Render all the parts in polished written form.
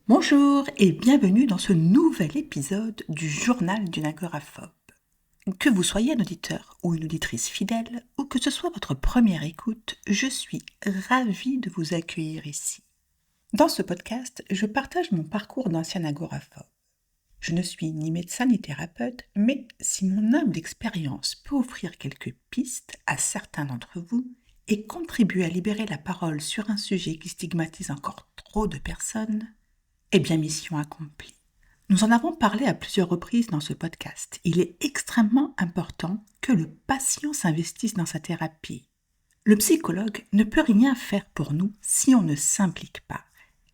Bonjour et bienvenue dans ce nouvel épisode du journal d'une agoraphobe. Que vous soyez un auditeur ou une auditrice fidèle, ou que ce soit votre première écoute, je suis ravie de vous accueillir ici. Dans ce podcast, je partage mon parcours d'ancien agoraphobe. Je ne suis ni médecin ni thérapeute, mais si mon humble expérience peut offrir quelques pistes à certains d'entre vous et contribuer à libérer la parole sur un sujet qui stigmatise encore trop de personnes, eh bien, mission accomplie. Nous en avons parlé à plusieurs reprises dans ce podcast. Il est extrêmement important que le patient s'investisse dans sa thérapie. Le psychologue ne peut rien faire pour nous si on ne s'implique pas.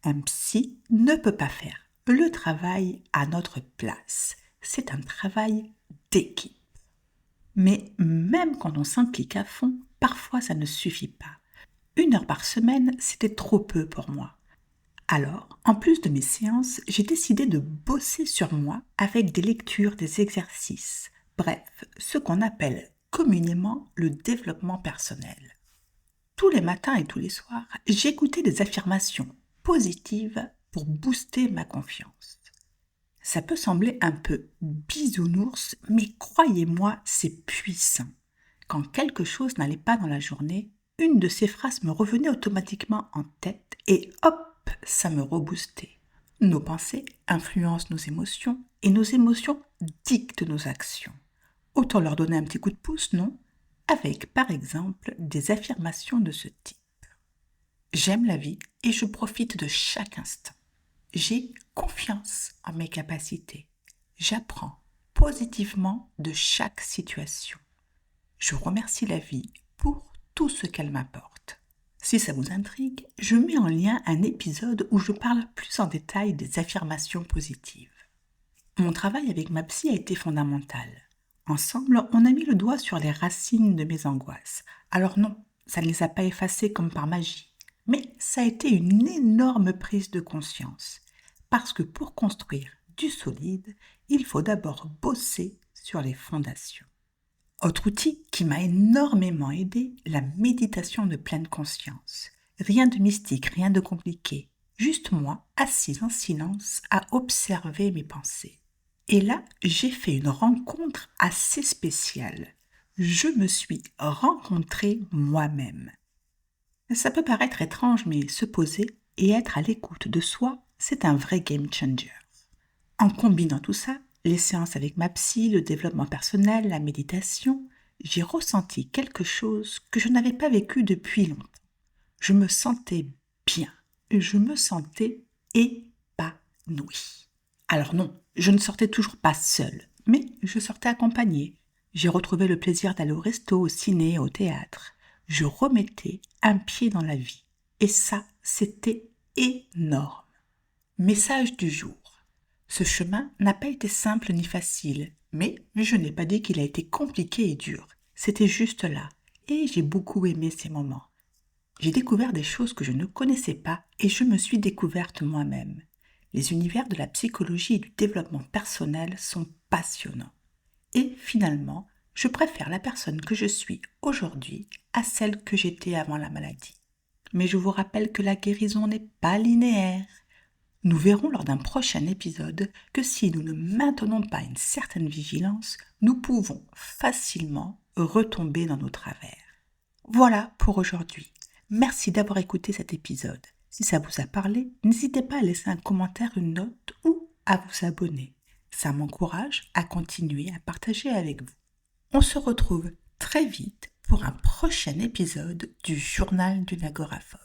Un psy ne peut pas faire le travail à notre place. C'est un travail d'équipe. Mais même quand on s'implique à fond, parfois ça ne suffit pas. 1 heure par semaine, c'était trop peu pour moi. Alors, en plus de mes séances, j'ai décidé de bosser sur moi avec des lectures, des exercices, bref, ce qu'on appelle communément le développement personnel. Tous les matins et tous les soirs, j'écoutais des affirmations positives pour booster ma confiance. Ça peut sembler un peu bisounours, mais croyez-moi, c'est puissant. Quand quelque chose n'allait pas dans la journée, une de ces phrases me revenait automatiquement en tête et hop, ça me reboostait. Nos pensées influencent nos émotions et nos émotions dictent nos actions. Autant leur donner un petit coup de pouce, non? Avec, par exemple, des affirmations de ce type. J'aime la vie et je profite de chaque instant. J'ai confiance en mes capacités. J'apprends positivement de chaque situation. Je remercie la vie pour tout ce qu'elle m'apporte. Si ça vous intrigue, je mets en lien un épisode où je parle plus en détail des affirmations positives. Mon travail avec ma psy a été fondamental. Ensemble, on a mis le doigt sur les racines de mes angoisses. Alors non, ça ne les a pas effacées comme par magie, mais ça a été une énorme prise de conscience. Parce que pour construire du solide, il faut d'abord bosser sur les fondations. Autre outil qui m'a énormément aidé, la méditation de pleine conscience. Rien de mystique, rien de compliqué. Juste moi, assise en silence, à observer mes pensées. Et là, j'ai fait une rencontre assez spéciale. Je me suis rencontrée moi-même. Ça peut paraître étrange, mais se poser et être à l'écoute de soi, c'est un vrai game changer. En combinant tout ça, les séances avec ma psy, le développement personnel, la méditation, j'ai ressenti quelque chose que je n'avais pas vécu depuis longtemps. Je me sentais bien, je me sentais épanouie. Alors non, je ne sortais toujours pas seule, mais je sortais accompagnée. J'ai retrouvé le plaisir d'aller au resto, au ciné, au théâtre. Je remettais un pied dans la vie. Et ça, c'était énorme. Message du jour. Ce chemin n'a pas été simple ni facile, mais je n'ai pas dit qu'il a été compliqué et dur. C'était juste là, et j'ai beaucoup aimé ces moments. J'ai découvert des choses que je ne connaissais pas et je me suis découverte moi-même. Les univers de la psychologie et du développement personnel sont passionnants. Et finalement, je préfère la personne que je suis aujourd'hui à celle que j'étais avant la maladie. Mais je vous rappelle que la guérison n'est pas linéaire. Nous verrons lors d'un prochain épisode que si nous ne maintenons pas une certaine vigilance, nous pouvons facilement retomber dans nos travers. Voilà pour aujourd'hui. Merci d'avoir écouté cet épisode. Si ça vous a parlé, n'hésitez pas à laisser un commentaire, une note ou à vous abonner. Ça m'encourage à continuer à partager avec vous. On se retrouve très vite pour un prochain épisode du journal d'une agoraphobe.